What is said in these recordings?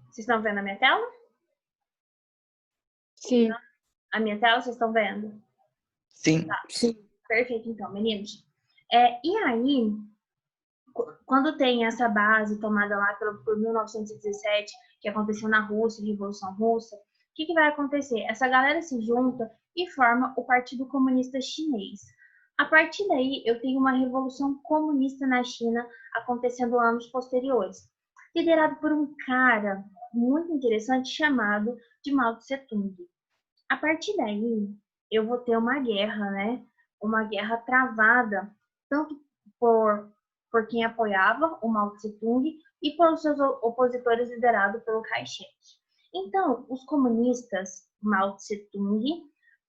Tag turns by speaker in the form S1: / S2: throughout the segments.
S1: Vocês estão vendo a minha tela?
S2: Sim.
S1: A minha tela, vocês estão vendo?
S3: Sim.
S1: Tá.
S2: Sim.
S1: Perfeito, então, meninos. E aí, quando tem essa base tomada lá por 1917, que aconteceu na Rússia, Revolução Russa, o que vai acontecer? Essa galera se junta e forma o Partido Comunista Chinês. A partir daí, eu tenho uma revolução comunista na China acontecendo anos posteriores, liderado por um cara muito interessante chamado de Mao Tse-tung. A partir daí, eu vou ter uma guerra, né? Uma guerra travada, tanto por quem apoiava o Mao Tse-tung e pelos seus opositores liderados pelo Kai-shek. Então, os comunistas, Mao Tse-tung,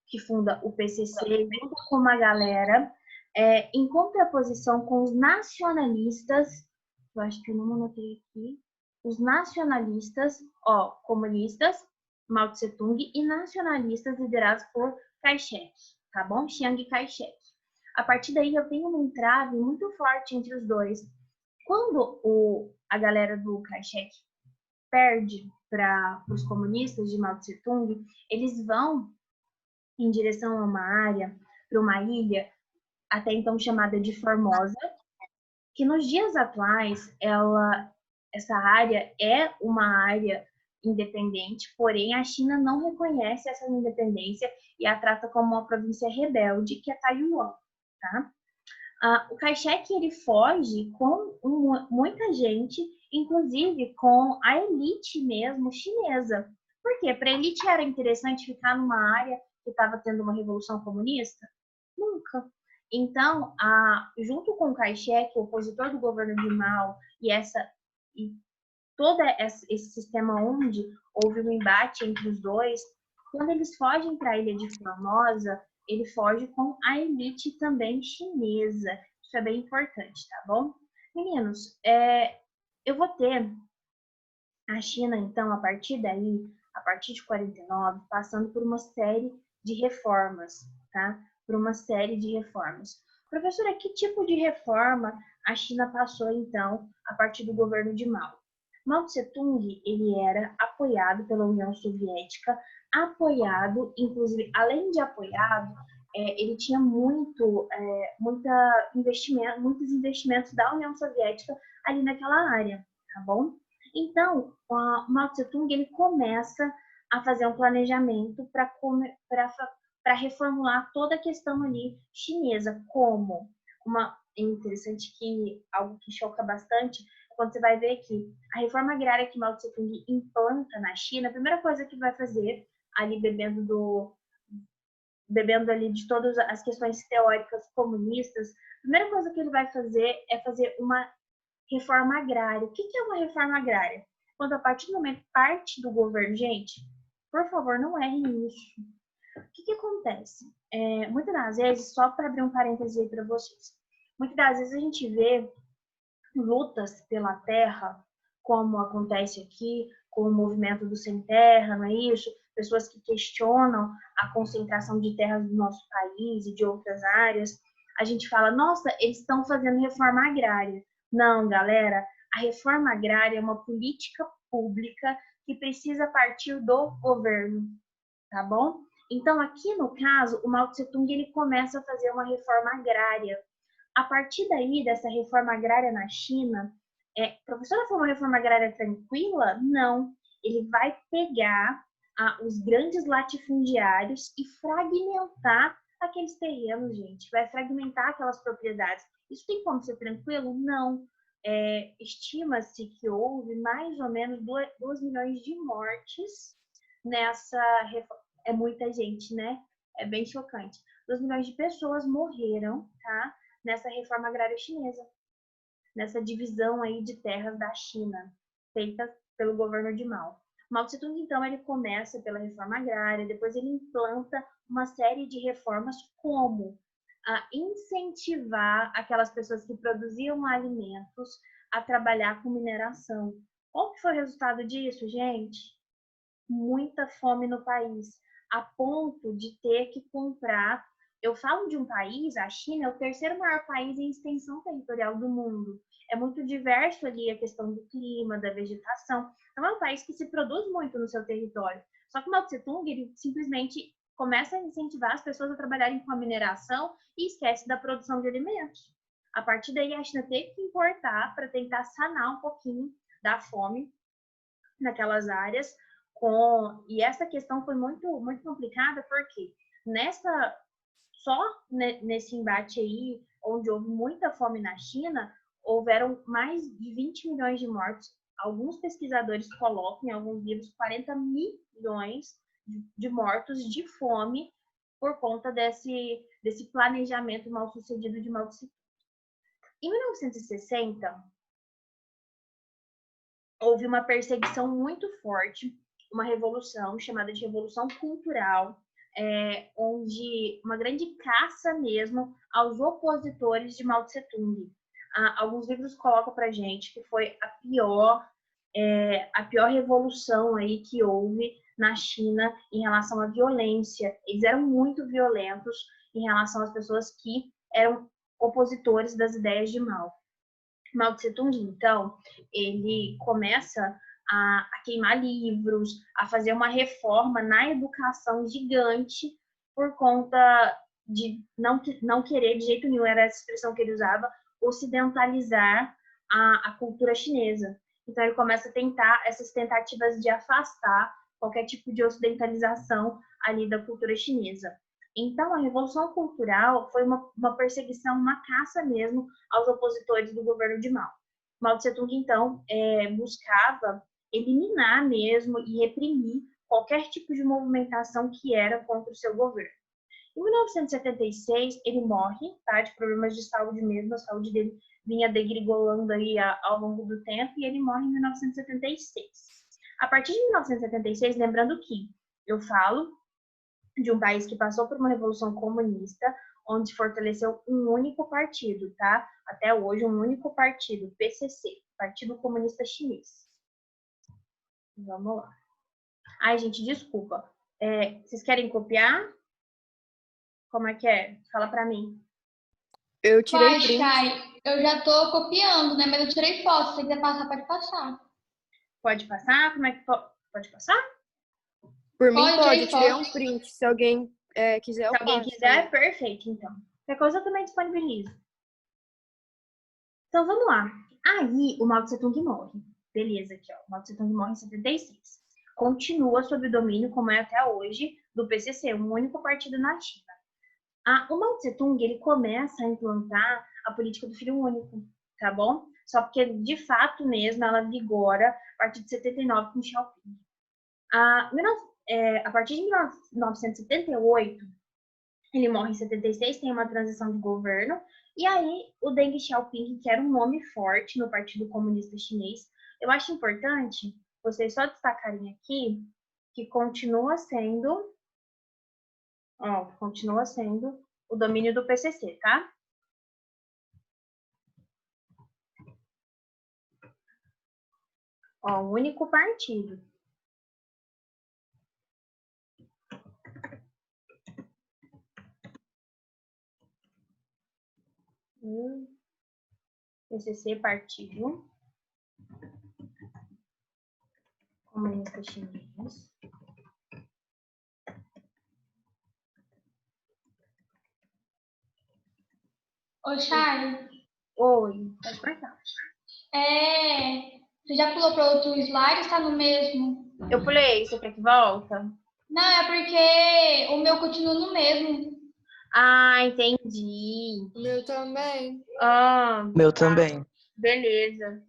S1: que funda o PCC, junto com uma galera, em contraposição com os nacionalistas, eu acho que eu não anotei aqui, os nacionalistas, comunistas, Mao Tse-tung, e nacionalistas liderados por Kai-shek, tá bom? Chiang Kai-shek. A partir daí eu tenho um entrave muito forte entre os dois. Quando a galera do Kai-shek perde para os comunistas de Mao Tse-tung, eles vão em direção a uma área, para uma ilha, até então chamada de Formosa, que nos dias atuais, essa área é uma área independente, porém a China não reconhece essa independência e a trata como uma província rebelde, que é Taiwan, tá? O Kai-shek, ele foge com muita gente, inclusive com a elite mesmo chinesa. Por quê? Para a elite era interessante ficar numa área que estava tendo uma revolução comunista? Nunca. Então, junto com o Kai-shek, o opositor do governo de Mao, e todo esse sistema onde houve um embate entre os dois, quando eles fogem para a ilha de Formosa, ele foge com a elite também chinesa. Isso é bem importante, tá bom? Meninos, eu vou ter a China, então, a partir daí, a partir de 49, passando por uma série de reformas, tá? Por uma série de reformas. Professora, que tipo de reforma a China passou, então, a partir do governo de Mao? Mao Tse-tung, ele era apoiado pela União Soviética, inclusive, além de apoiado, ele tinha muitos investimentos da União Soviética ali naquela área, tá bom? Então, o Mao Tse-tung, ele começa a fazer um planejamento para reformular toda a questão ali chinesa, como é interessante que algo que choca bastante quando você vai ver que a reforma agrária que Mao Tse-tung implanta na China, a primeira coisa que vai fazer, ali bebendo ali de todas as questões teóricas comunistas, a primeira coisa que ele vai fazer é fazer uma reforma agrária. O que é uma reforma agrária? Quando a partir do momento parte do governo, gente, por favor, não errem nisso. O que acontece? Muitas das vezes, só para abrir um parêntese aí para vocês, muitas das vezes a gente vê lutas pela terra, como acontece aqui com o movimento do Sem Terra, não é isso? Pessoas que questionam a concentração de terras do nosso país e de outras áreas. A gente fala, nossa, eles estão fazendo reforma agrária. Não, galera, a reforma agrária é uma política pública que precisa partir do governo, tá bom? Então, aqui no caso, o Mao Tse-tung, ele começa a fazer uma reforma agrária. A partir daí, dessa reforma agrária na China, professora, foi uma reforma agrária tranquila? Não. Ele vai pegar os grandes latifundiários e fragmentar aqueles terrenos, gente. Vai fragmentar aquelas propriedades. Isso tem como ser tranquilo? Não. Estima-se que houve mais ou menos 2 milhões de mortes nessa reforma. É muita gente, né? É bem chocante. 2 milhões de pessoas morreram, tá? Nessa reforma agrária chinesa, nessa divisão aí de terras da China, feita pelo governo de Mao. Mao Tse-tung, então, ele começa pela reforma agrária, depois ele implanta uma série de reformas como incentivar aquelas pessoas que produziam alimentos a trabalhar com mineração. Qual que foi o resultado disso, gente? Muita fome no país, a ponto de ter que comprar. Eu falo de um país, a China é o terceiro maior país em extensão territorial do mundo. é muito diverso ali a questão do clima, da vegetação. Então, é um país que se produz muito no seu território. Só que o Mao Tse-tung, ele simplesmente começa a incentivar as pessoas a trabalharem com a mineração e esquece da produção de alimentos. A partir daí, a China teve que importar para tentar sanar um pouquinho da fome naquelas áreas. E essa questão foi muito complicada, porque só nesse embate aí, onde houve muita fome na China, houveram mais de 20 milhões de mortos. Alguns pesquisadores colocam em alguns livros 40 milhões de mortos de fome por conta desse planejamento mal sucedido de Mao Tse. Em 1960, houve uma perseguição muito forte, uma revolução chamada de Revolução Cultural, onde uma grande caça mesmo aos opositores de Mao Tse-tung. Alguns livros colocam para gente que foi a pior revolução aí que houve na China em relação à violência. Eles eram muito violentos em relação às pessoas que eram opositores das ideias de Mao. Mao Tse-tung, então, ele começa a queimar livros, a fazer uma reforma na educação gigante por conta de não querer, de jeito nenhum, era essa expressão que ele usava, ocidentalizar a cultura chinesa. Então, ele começa a tentar essas tentativas de afastar qualquer tipo de ocidentalização ali da cultura chinesa. Então, a Revolução Cultural foi uma perseguição, uma caça mesmo aos opositores do governo de Mao. Mao Tse-tung, então, buscava eliminar mesmo e reprimir qualquer tipo de movimentação que era contra o seu governo. Em 1976, ele morre, tá, de problemas de saúde mesmo, a saúde dele vinha degringolando aí ao longo do tempo, e ele morre em 1976. A partir de 1976, lembrando que eu falo de um país que passou por uma revolução comunista, onde se fortaleceu um único partido, tá? Até hoje, um único partido, PCC, Partido Comunista Chinês. Vamos lá. Ai, gente, desculpa. Vocês querem copiar? Como é que é? Fala pra mim.
S2: Eu tirei print.
S3: Chay, eu já tô copiando, né? Mas eu tirei foto. Se você quiser passar, pode passar.
S1: Pode passar? Como é que pode passar?
S2: Por mim pode, eu tirei um print. Se alguém quiser, eu passo.
S1: Se alguém quiser, perfeito, então. Qualquer coisa eu também disponibilizo. Então, vamos lá. Aí, o Mao Tse-tung morre. Beleza, aqui, ó. O Mao Tse-tung morre em 76. Continua sob o domínio, como é até hoje, do PCC, um único partido na China. O Mao Tse-tung, ele começa a implantar a política do filho único, tá bom? Só porque, de fato mesmo, ela vigora a partir de 79 com Xiaoping. A partir de 1978, ele morre em 76, tem uma transição de governo, e aí o Deng Xiaoping, que era um nome forte no Partido Comunista Chinês, eu acho importante vocês só destacarem aqui que continua sendo o domínio do PCC, tá? Ó, um único partido. PCC, Partido Comunista Chinês.
S3: Ô, Chay.
S1: Oi, pode cortar.
S3: Você já pulou para outro slide ou está no mesmo?
S1: Eu pulei, você quer que volta?
S3: Não, é porque o meu continua no mesmo.
S1: Entendi.
S2: O meu também.
S4: Meu também.
S1: Beleza.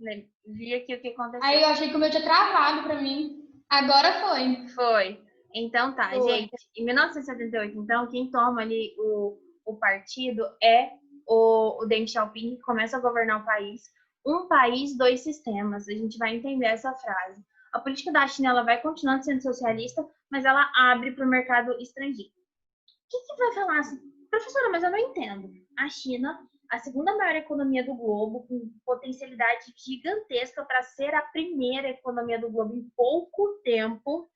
S1: Vi aqui o que aconteceu.
S3: Aí eu achei que o meu tinha travado para mim. Agora foi.
S1: Foi. Então tá,
S2: Foi.
S1: gente. Em 1978, então, quem toma ali o partido é o Deng Xiaoping, que começa a governar o país. Um país, dois sistemas. A gente vai entender essa frase. A política da China, ela vai continuando sendo socialista, mas ela abre para o mercado estrangeiro. O que vai falar assim? Professora, mas eu não entendo. A China, a segunda maior economia do globo, com potencialidade gigantesca para ser a primeira economia do globo em pouco tempo.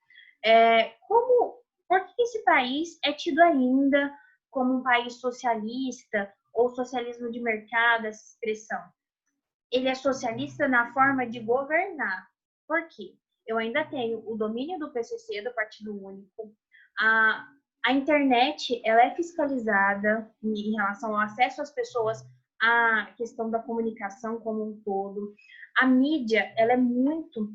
S1: Por que esse país é tido ainda como um país socialista ou socialismo de mercado, essa expressão? ele é socialista na forma de governar. Por quê? Eu ainda tenho o domínio do PCC, do Partido Único. A internet, ela é fiscalizada em relação ao acesso às pessoas, à questão da comunicação como um todo. A mídia, ela é muito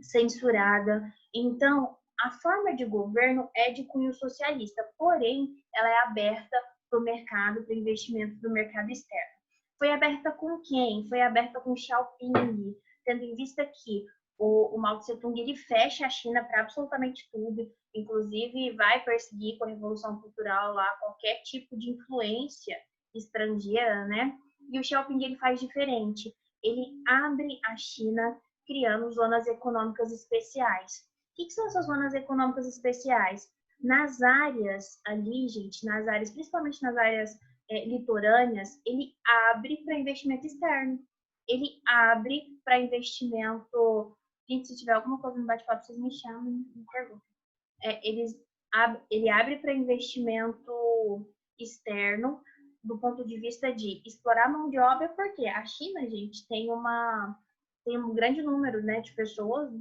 S1: censurada. Então, a forma de governo é de cunho socialista, porém, ela é aberta para o mercado, para o investimento do mercado externo. Foi aberta com quem? Foi aberta com Xiaoping, tendo em vista que o Mao Tse-tung ele fecha a China para absolutamente tudo, inclusive vai perseguir com a Revolução Cultural lá qualquer tipo de influência estrangeira, né? E o Xiaoping ele faz diferente. Ele abre a China criando zonas econômicas especiais. O que são essas zonas econômicas especiais? Nas áreas ali, gente, nas áreas, principalmente nas áreas litorâneas, ele abre para investimento externo. Ele abre para investimento. Gente, se tiver alguma coisa no bate-papo, vocês me chamam e me perguntam. Ele abre para investimento externo do ponto de vista de explorar mão de obra, porque a China, gente, tem um grande número, né, de pessoas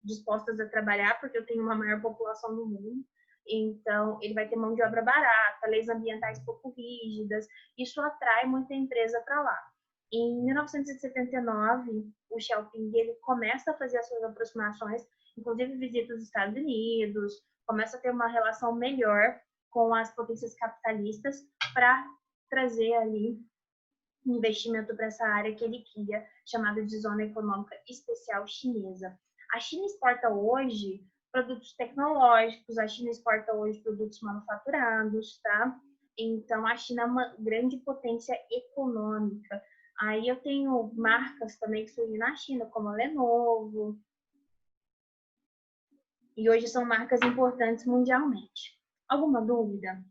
S1: dispostas a trabalhar, porque eu tenho uma maior população do mundo. Então, ele vai ter mão de obra barata, leis ambientais pouco rígidas. Isso atrai muita empresa para lá. Em 1979, o Xiaoping ele começa a fazer as suas aproximações, inclusive visita os Estados Unidos, começa a ter uma relação melhor com as potências capitalistas para trazer ali investimento para essa área que ele cria, chamada de Zona Econômica Especial Chinesa. A China exporta hoje produtos tecnológicos, a China exporta hoje produtos manufaturados, tá? Então, a China é uma grande potência econômica. Aí eu tenho marcas também que surgem na China, como a Lenovo, e hoje são marcas importantes mundialmente. Alguma dúvida?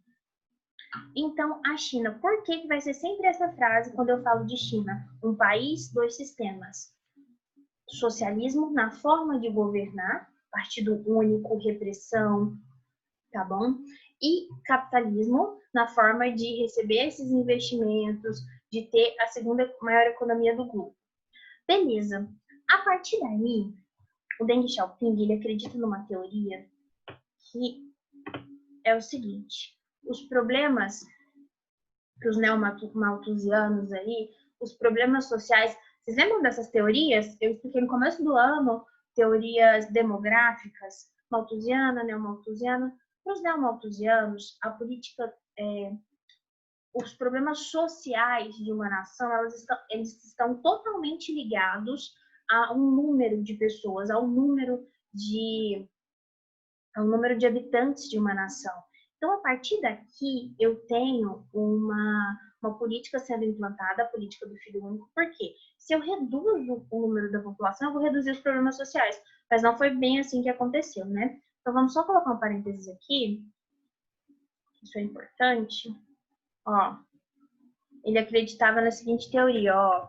S1: Então, a China, por que vai ser sempre essa frase quando eu falo de China? Um país, dois sistemas. Socialismo na forma de governar, partido único, repressão, tá bom? E capitalismo na forma de receber esses investimentos, de ter a segunda maior economia do globo. Beleza. A partir daí, o Deng Xiaoping, ele acredita numa teoria que é o seguinte: os problemas que os neomalthusianos aí, os problemas sociais, vocês lembram dessas teorias? Eu expliquei no começo do ano, teorias demográficas, malthusiana, neomalthusiana. Para os neomalthusianos, a política, os problemas sociais de uma nação, eles estão totalmente ligados a um número de pessoas, a um número de habitantes de uma nação. Então, a partir daqui, eu tenho uma política sendo implantada, a política do filho único. Por quê? Se eu reduzo o número da população, eu vou reduzir os problemas sociais. Mas não foi bem assim que aconteceu, né? Então, vamos só colocar um parênteses aqui. Isso é importante. Ó, ele acreditava na seguinte teoria, ó.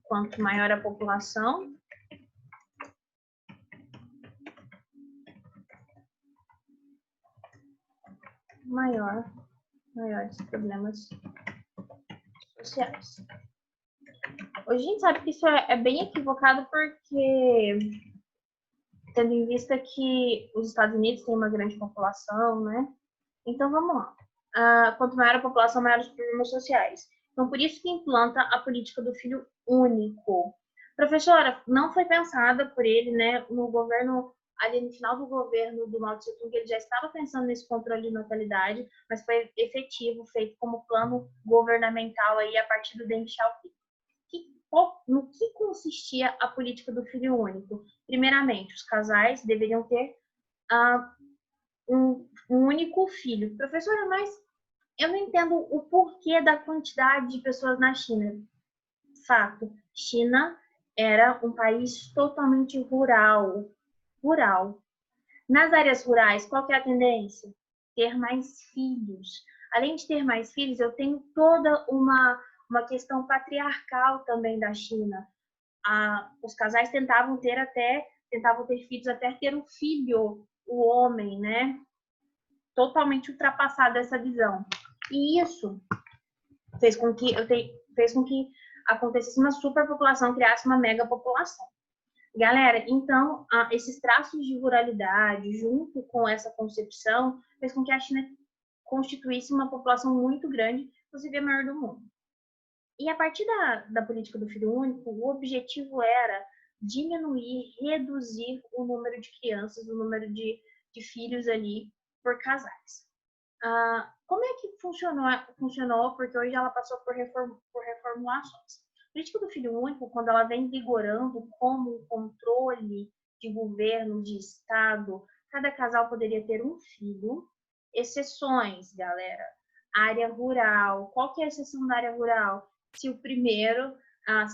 S1: Quanto maior a população, maiores problemas sociais. Hoje a gente sabe que isso é bem equivocado porque, tendo em vista que os Estados Unidos têm uma grande população, né? Então, vamos lá. Quanto maior a população, maiores os problemas sociais. Então, por isso que implanta a política do filho único. Professora, não foi pensada por ele, né? No governo, ali no final do governo do Mao Tse-tung, ele já estava pensando nesse controle de natalidade, mas foi efetivo, feito como plano governamental aí a partir do Deng Xiaoping. No que consistia a política do filho único? Primeiramente, os casais deveriam ter um único filho. Professora, mas eu não entendo o porquê da quantidade de pessoas na China. Fato, China era um país totalmente rural. Nas áreas rurais, qual que é a tendência? Ter mais filhos. Além de ter mais filhos, eu tenho toda uma questão patriarcal também da China. Os casais tentavam ter filhos até ter um filho, o homem, né? Totalmente ultrapassada essa visão. E isso fez com que acontecesse uma superpopulação, criasse uma megapopulação. Galera, então, esses traços de ruralidade, junto com essa concepção, fez com que a China constituísse uma população muito grande, inclusive a maior do mundo. E a partir da política do filho único, o objetivo era diminuir, reduzir o número de crianças, o número de filhos ali por casais. Como é que funcionou? Porque hoje ela passou por reformulações. A política do filho único, quando ela vem vigorando como um controle de governo, de Estado, cada casal poderia ter um filho. Exceções, galera. Área rural. Qual que é a exceção da área rural? Se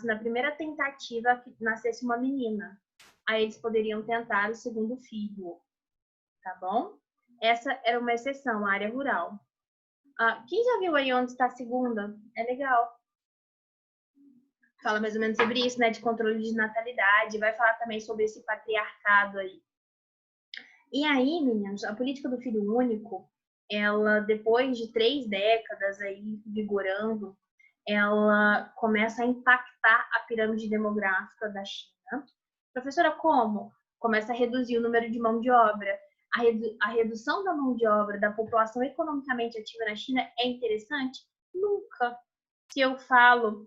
S1: na primeira tentativa nascesse uma menina, aí eles poderiam tentar o segundo filho, tá bom? Essa era uma exceção, a área rural. Quem já viu aí Onde Está a Segunda? É legal. Fala mais ou menos sobre isso, né? De controle de natalidade. Vai falar também sobre esse patriarcado aí. E aí, meninos, a política do filho único, ela, depois de 3 décadas aí vigorando, ela começa a impactar a pirâmide demográfica da China. Professora, como? Começa a reduzir o número de mão de obra. A redução da mão de obra da população economicamente ativa na China é interessante? Nunca. Se eu falo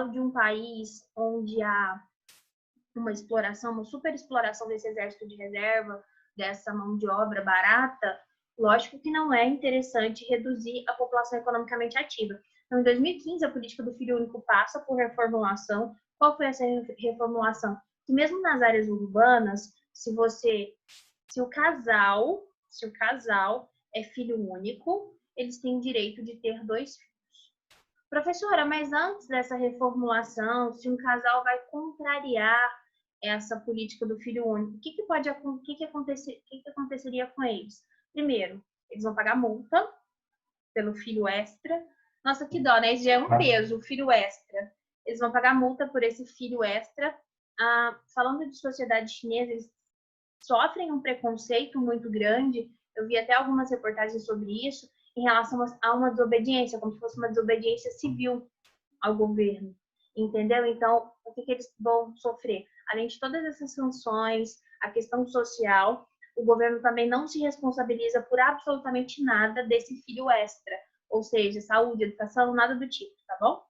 S1: de um país onde há uma exploração, uma superexploração desse exército de reserva, dessa mão de obra barata, lógico que não é interessante reduzir a população economicamente ativa. Então, em 2015, a política do filho único passa por reformulação. Qual foi essa reformulação? Que mesmo nas áreas urbanas, se o casal é filho único, eles têm direito de ter 2 filhos. Professora, mas antes dessa reformulação, se um casal vai contrariar essa política do filho único, o que aconteceria com eles? Primeiro, eles vão pagar multa pelo filho extra. Nossa, que dó, né? Isso já é um peso, o filho extra. Eles vão pagar multa por esse filho extra. Falando de sociedade chinesa, eles sofrem um preconceito muito grande. Eu vi até algumas reportagens sobre isso, em relação a uma desobediência, como se fosse uma desobediência civil ao governo. Entendeu? Então, o que eles vão sofrer? Além de todas essas sanções, a questão social, o governo também não se responsabiliza por absolutamente nada desse filho extra. Ou seja, saúde, educação, nada do tipo, tá bom?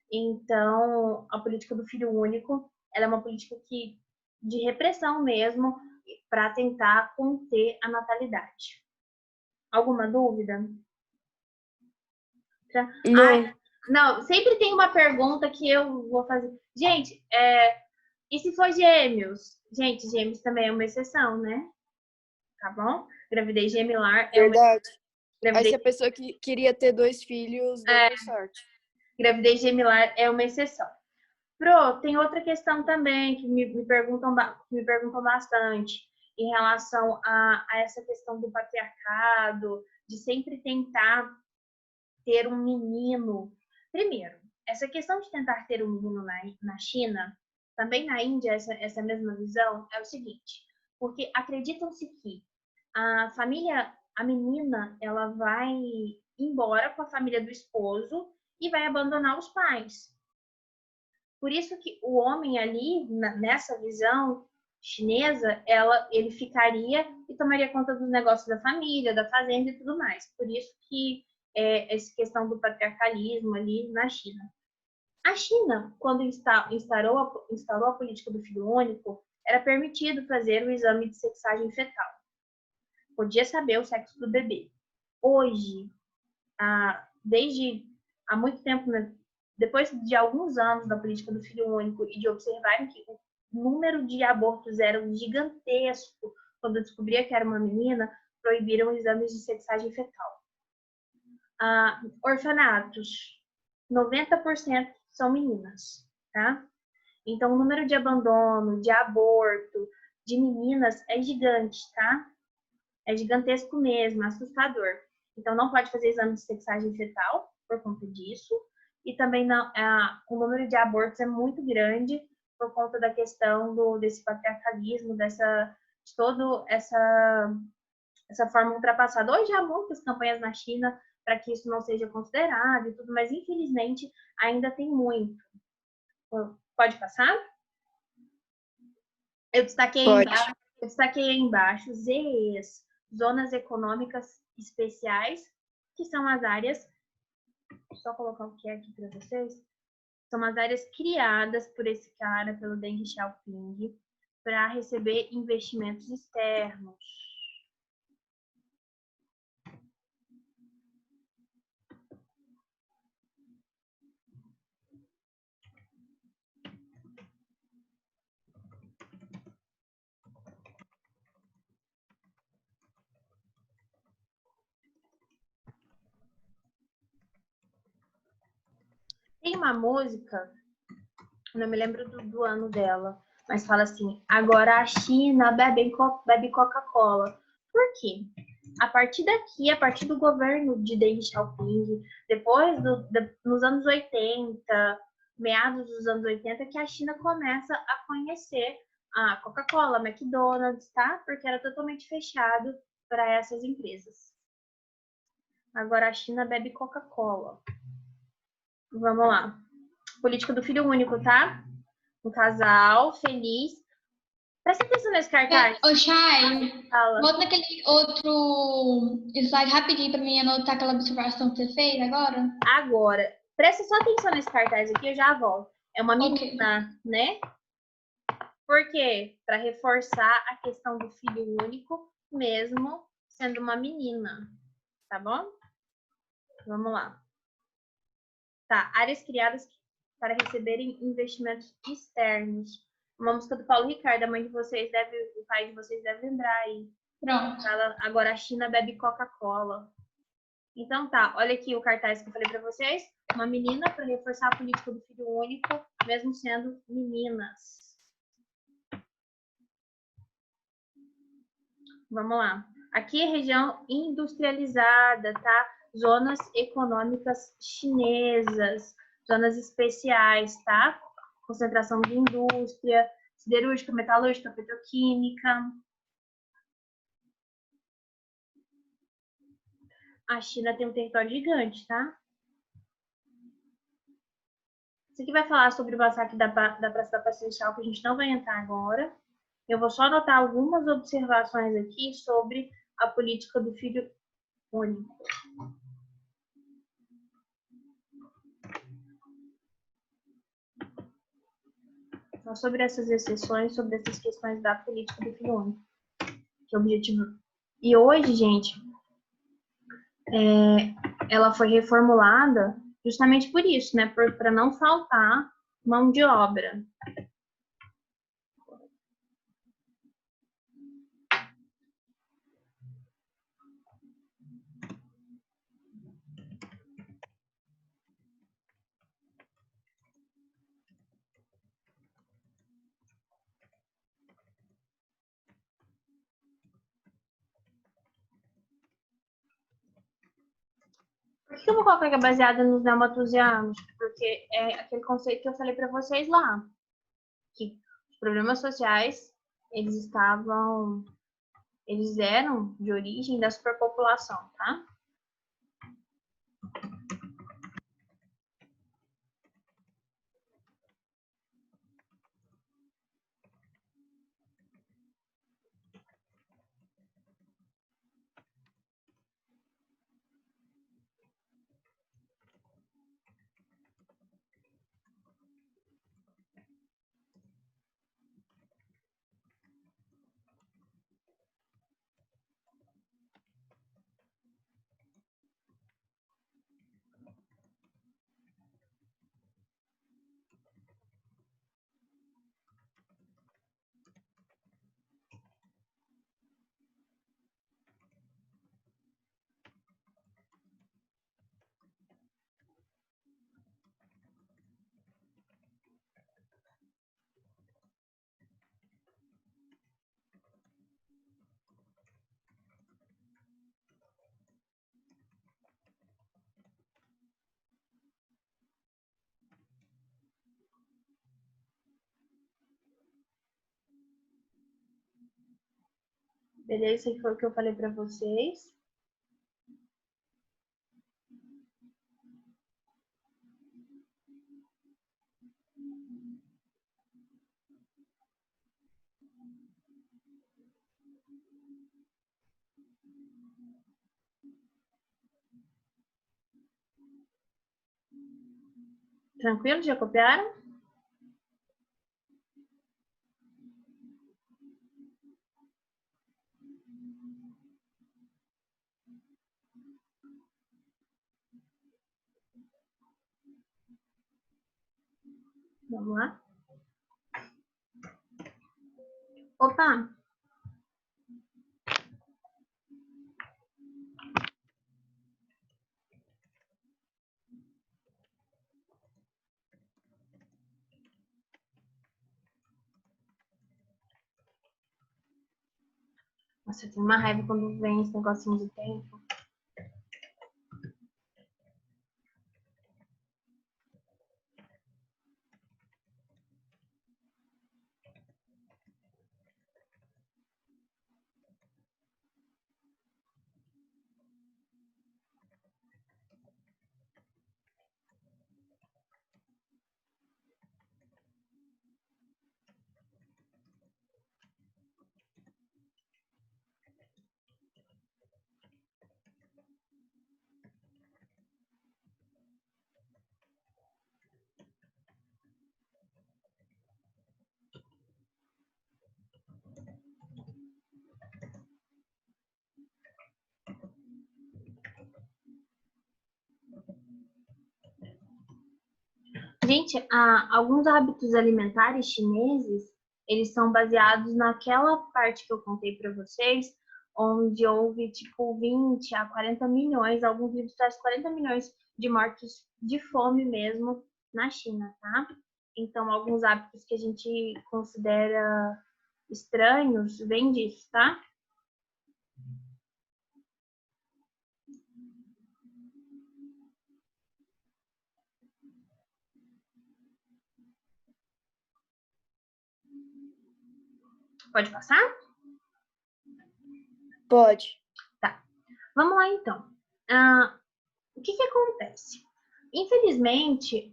S1: Então, a política do filho único, ela é uma política de repressão mesmo, para tentar conter a natalidade. Alguma dúvida?
S2: Não.
S1: Não, sempre tem uma pergunta que eu vou fazer. Gente, e se for gêmeos? Gente, gêmeos também é uma exceção, né? Tá bom? Gravidez gemelar é
S2: Verdade.
S1: Gravidez...
S2: Aí se a pessoa que queria ter 2 filhos, deu por sorte.
S1: Gravidez gemelar é uma exceção. Pro, tem outra questão também que me perguntam bastante em relação a essa questão do patriarcado, de sempre tentar ter um menino. Primeiro, essa questão de tentar ter um menino na China, também na Índia, essa mesma visão, é o seguinte, porque acreditam-se que a menina, ela vai embora com a família do esposo e vai abandonar os pais. Por isso que o homem ali, nessa visão chinesa, ele ficaria e tomaria conta dos negócios da família, da fazenda e tudo mais. Por isso que essa questão do patriarcalismo ali na China. A China, quando instaurou a política do filho único, era permitido fazer o exame de sexagem fetal. Podia saber o sexo do bebê. Hoje, desde há muito tempo, depois de alguns anos da política do filho único e de observarem que o número de abortos era gigantesco, quando descobria que era uma menina, proibiram exames de sexagem fetal. Orfanatos, 90% são meninas, tá? Então, o número de abandono, de aborto, de meninas é gigante, tá? É gigantesco mesmo, assustador. Então, não pode fazer exame de sexagem fetal por conta disso. E também o número de abortos é muito grande por conta da questão desse patriarcalismo, de toda essa forma ultrapassada. Hoje há muitas campanhas na China para que isso não seja considerado e tudo, mas infelizmente ainda tem muito. Pode passar? Eu destaquei aí embaixo ZEs, Zonas Econômicas Especiais, que são as áreas, só colocar o que é aqui para vocês, são as áreas criadas por esse cara, pelo Deng Xiaoping, para receber investimentos externos. Tem uma música, não me lembro do ano dela, mas fala assim: agora a China bebe Coca-Cola. Por quê? A partir daqui, a partir do governo de Deng Xiaoping, depois nos anos 80, meados dos anos 80, que a China começa a conhecer a Coca-Cola, McDonald's, tá? Porque era totalmente fechado para essas empresas. Agora a China bebe Coca-Cola. Vamos lá. Política do filho único, tá? Um casal feliz. Presta atenção nesse cartaz.
S3: Ô, Chay, volta naquele outro slide rapidinho para mim anotar aquela observação que você fez agora.
S1: Agora. Presta só atenção nesse cartaz aqui, eu já volto. É uma menina, né? Por quê? Para reforçar a questão do filho único, mesmo sendo uma menina. Tá bom? Vamos lá. Tá, áreas criadas para receberem investimentos externos. Uma música do Paulo Ricardo, o pai de vocês deve lembrar aí.
S3: Pronto.
S1: Fala, agora a China bebe Coca-Cola. Então tá, olha aqui o cartaz que eu falei para vocês. Uma menina para reforçar a política do filho único, mesmo sendo meninas. Vamos lá. Aqui é região industrializada, tá? Zonas econômicas chinesas, zonas especiais, tá? Concentração de indústria, siderúrgica, metalúrgica, petroquímica. A China tem um território gigante, tá? Isso aqui vai falar sobre o massacre da Praça da Paciência, que a gente não vai entrar agora. Eu vou só anotar algumas observações aqui sobre a política do filho único. Então, sobre essas exceções, sobre essas questões da política do filho único, que é o objetivo. E hoje, gente, ela foi reformulada justamente por isso, né? Para não faltar mão de obra. Por que eu vou colocar que é baseada nos neomalthusianos? Porque é aquele conceito que eu falei para vocês lá, que os problemas sociais, eles eram de origem da superpopulação, tá? Beleza? Isso aí foi o que eu falei para vocês. Tranquilo? Já copiaram? Vamos lá. Opa! Nossa, eu tenho uma raiva quando vem esse negocinho de tempo. Gente, alguns hábitos alimentares chineses, eles são baseados naquela parte que eu contei para vocês, onde houve, tipo, 20 a 40 milhões, alguns livros trazem 40 milhões de mortos de fome mesmo na China, tá? Então, alguns hábitos que a gente considera estranhos vêm disso, tá? Pode passar?
S2: Pode.
S1: Tá. Vamos lá, então. O que acontece? Infelizmente,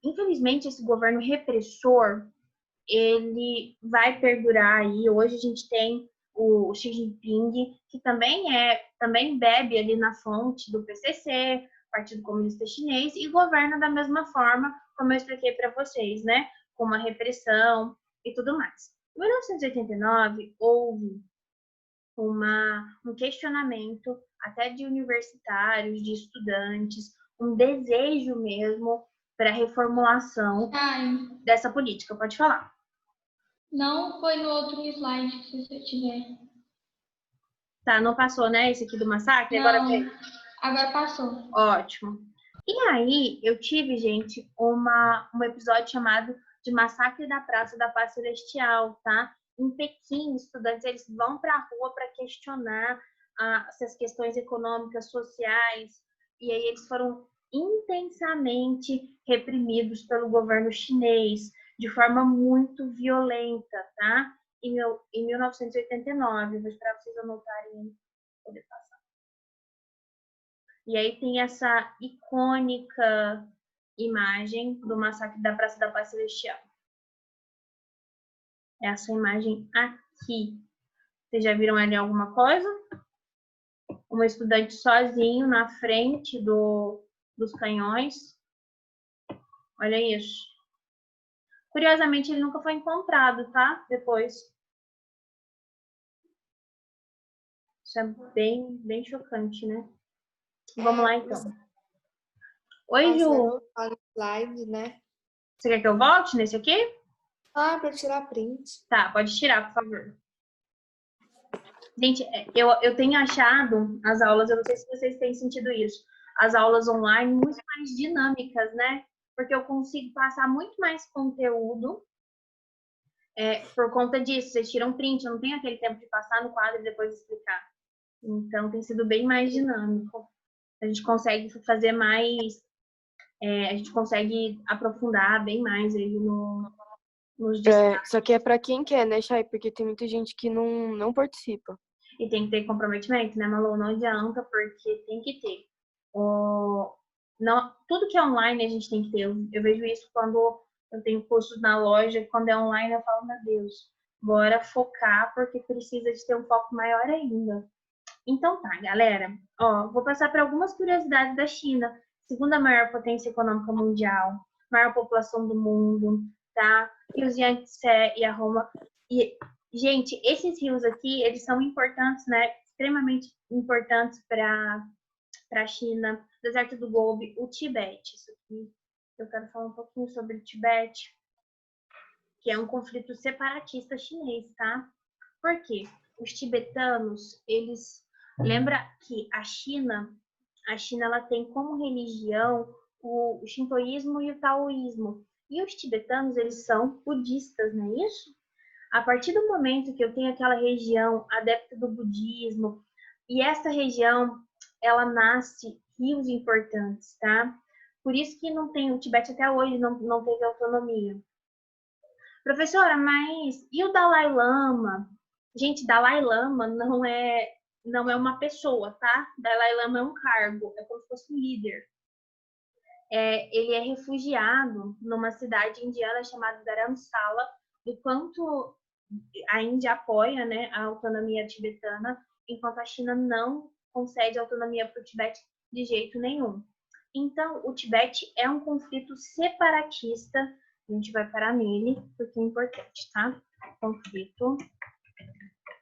S1: infelizmente, esse governo repressor, ele vai perdurar aí. Hoje a gente tem o Xi Jinping, que também bebe ali na fonte do PCC, Partido Comunista Chinês, e governa da mesma forma, como eu expliquei para vocês, né? Com uma repressão e tudo mais. Em 1989, houve um questionamento até de universitários, de estudantes, um desejo mesmo para a reformulação dessa política. Pode falar.
S3: Não foi no outro slide, se você tiver.
S1: Tá, não passou, né? Esse aqui do massacre?
S3: Não,
S1: agora foi.
S3: Agora passou.
S1: Ótimo. E aí, eu tive, gente, um episódio chamado de Massacre da Praça da Paz Celestial, tá? Em Pequim, estudantes, eles vão para a rua para questionar essas questões econômicas, sociais, e aí eles foram intensamente reprimidos pelo governo chinês, de forma muito violenta, tá? Em 1989, vou esperar vocês anotarem poder passar. E aí tem essa icônica imagem do massacre da Praça da Paz Celestial. Essa imagem aqui. Vocês já viram ali alguma coisa? Um estudante sozinho na frente dos canhões. Olha isso. Curiosamente, ele nunca foi encontrado, tá? Depois. Isso é bem, bem chocante, né? Vamos lá, então. Oi, Ju.
S2: Slide, né?
S1: Você quer que eu volte nesse aqui?
S2: Para tirar print.
S1: Tá, pode tirar, por favor. Gente, eu tenho achado as aulas, eu não sei se vocês têm sentido isso, as aulas online muito mais dinâmicas, né? Porque eu consigo passar muito mais conteúdo por conta disso. Vocês tiram print, eu não tenho aquele tempo de passar no quadro e depois explicar. Então, tem sido bem mais dinâmico. A gente consegue fazer mais, a gente consegue aprofundar bem mais aí nos destaques.
S2: Só que é para quem quer, né, Chay? Porque tem muita gente que não participa.
S1: E tem que ter comprometimento, né, Malu? Não adianta, porque tem que ter. Não, tudo que é online a gente tem que ter. Eu vejo isso quando eu tenho cursos na loja, quando é online eu falo, meu Deus, Bora focar, porque precisa de ter um foco maior ainda. Então tá, galera. Ó, vou passar para algumas curiosidades da China. Segunda maior potência econômica mundial, maior população do mundo, tá? Rios Yangtze e a Roma. E, gente, esses rios aqui, eles são importantes, né? Extremamente importantes para a China. Deserto do Gobi, o Tibete. Isso aqui, eu quero falar um pouquinho sobre o Tibete, que é um conflito separatista chinês, tá? Por quê? Os tibetanos, eles... Lembra que a China ela tem como religião o shintoísmo e o taoísmo. E os tibetanos, eles são budistas, não é isso? A partir do momento que eu tenho aquela região adepta do budismo, e essa região, ela nasce rios importantes, tá? Por isso que não tem, o Tibete até hoje não teve autonomia. Professora, mas e o Dalai Lama? Gente, Dalai Lama não é uma pessoa, tá? Dalai Lama é um cargo, é como se fosse um líder. Ele é refugiado numa cidade indiana chamada Dharamsala, do quanto a Índia apoia, né, a autonomia tibetana, enquanto a China não concede autonomia para o Tibete de jeito nenhum. Então, o Tibete é um conflito separatista, a gente vai parar nele, porque é importante, tá? Conflito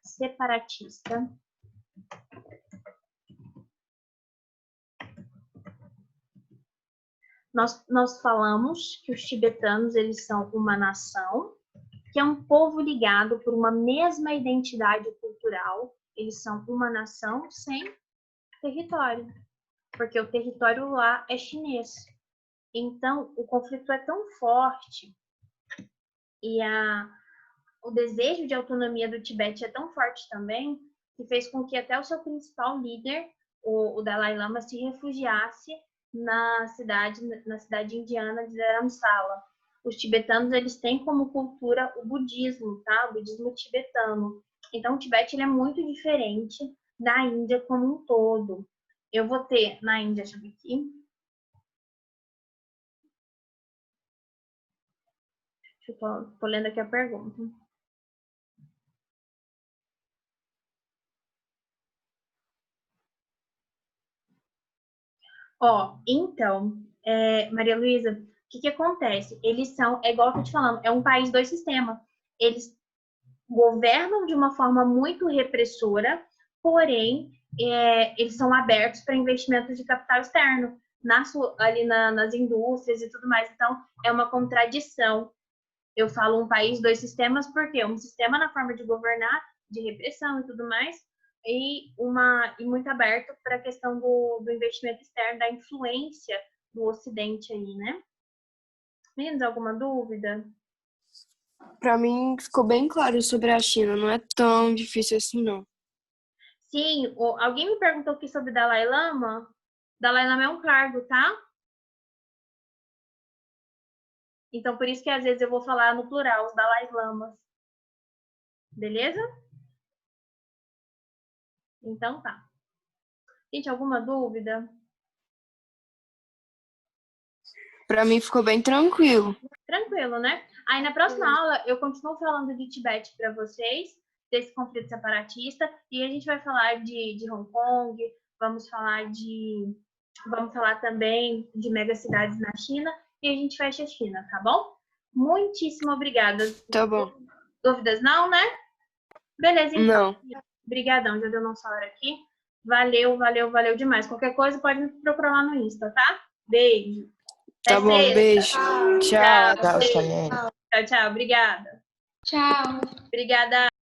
S1: separatista. Nós falamos que os tibetanos, eles são uma nação, que é um povo ligado por uma mesma identidade cultural. Eles são uma nação sem território, porque o território lá é chinês. Então, o conflito é tão forte e o desejo de autonomia do Tibete é tão forte também, que fez com que até o seu principal líder, o Dalai Lama, se refugiasse na cidade indiana de Dharamsala. Os tibetanos, eles têm como cultura o budismo, tá? O budismo tibetano. Então, o Tibete, ele é muito diferente da Índia como um todo. Eu vou ter na Índia, deixa eu ver aqui. Tô lendo aqui a pergunta. Ó, então, Maria Luísa, o que acontece? Eles são, é igual eu tô te falando, é um país dois sistemas. Eles governam de uma forma muito repressora, porém, eles são abertos para investimentos de capital externo, ali nas indústrias e tudo mais. Então, é uma contradição. Eu falo um país, dois sistemas, porque um sistema na forma de governar, de repressão e tudo mais, e muito aberto para a questão do investimento externo, da influência do Ocidente aí, né? Meninos, alguma dúvida?
S2: Para mim ficou bem claro sobre a China, não é tão difícil assim, não.
S1: Sim, alguém me perguntou aqui sobre Dalai Lama. Dalai Lama é um cargo, tá? Então, por isso que às vezes eu vou falar no plural, os Dalai Lamas. Beleza? Então tá. Gente, alguma dúvida?
S2: Para mim ficou bem tranquilo.
S1: Tranquilo, né? Aí na próxima aula eu continuo falando de Tibete para vocês, desse conflito separatista, e a gente vai falar de Hong Kong, vamos falar também de megacidades na China, e a gente fecha a China, tá bom? Muitíssimo obrigada.
S2: Tá bom.
S1: Dúvidas não, né? Beleza, então.
S2: Não.
S1: Obrigadão, já deu nossa hora aqui. Valeu, valeu, valeu demais. Qualquer coisa pode me procurar lá no Insta, tá? Beijo.
S2: Tá bom, beijo. Tchau.
S4: Tchau, Chayane.
S1: Tchau, tchau. Obrigada.
S3: Tchau.
S1: Obrigada.